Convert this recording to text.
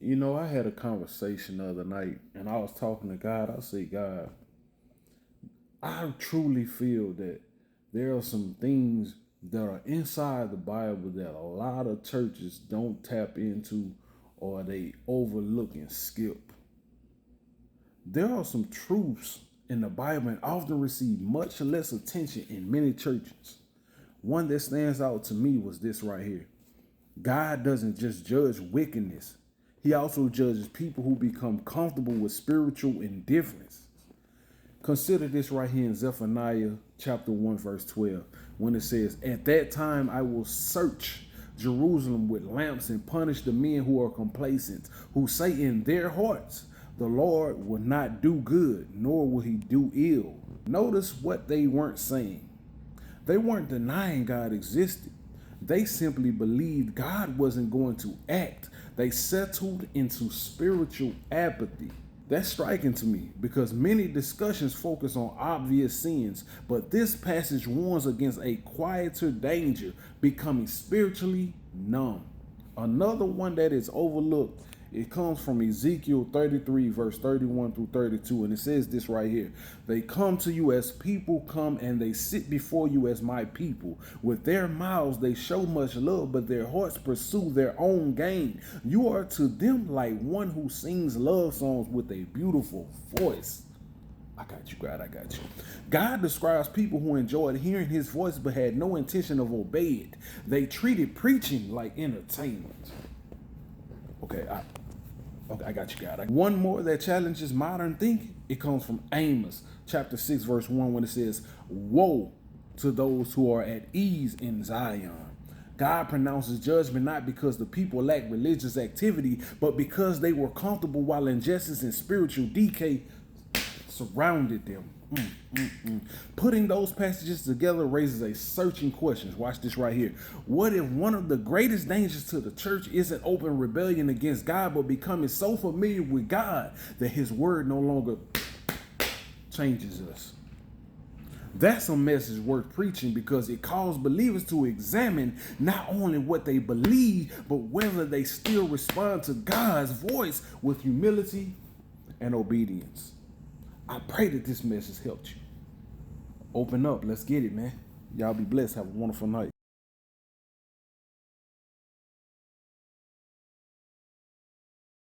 You know, I had a conversation the other night and I was talking to God. I said, God, I truly feel that there are some things that are inside the Bible that a lot of churches don't tap into or they overlook and skip. There are some truths in the Bible and often receive much less attention in many churches. One that stands out to me was this right here. God doesn't just judge wickedness. He also judges people who become comfortable with spiritual indifference. Consider this right here in Zephaniah chapter 1, verse 12, when it says, "At that time I will search Jerusalem with lamps and punish the men who are complacent, who say in their hearts, the Lord will not do good, nor will he do ill." Notice what they weren't saying. They weren't denying God existed. They simply believed God wasn't going to act. They settled into spiritual apathy. That's striking to me because many discussions focus on obvious sins, but this passage warns against a quieter danger, becoming spiritually numb. Another one that is overlooked, it comes from Ezekiel 33, verse 31 through 32, and it says this right here. "They come to you as people come, and they sit before you as my people. With their mouths they show much love, but their hearts pursue their own gain. You are to them like one who sings love songs with a beautiful voice." I got you, God, I got you. God describes people who enjoyed hearing his voice but had no intention of obeying it. They treated preaching like entertainment. Okay, I got you, God. One more that challenges modern thinking. It comes from Amos chapter 6, verse 1, when it says, "Woe to those who are at ease in Zion." God pronounces judgment not because the people lack religious activity, but because they were comfortable while injustice and spiritual decay surrounded them. Putting those passages together raises a searching question. Watch this right here. What if one of the greatest dangers to the church isn't open rebellion against God, but becoming so familiar with God that his word no longer changes us? That's a message worth preaching because it calls believers to examine not only what they believe, but whether they still respond to God's voice with humility and obedience. I pray that this message helped you. Open up. Let's get it, man. Y'all be blessed. Have a wonderful night.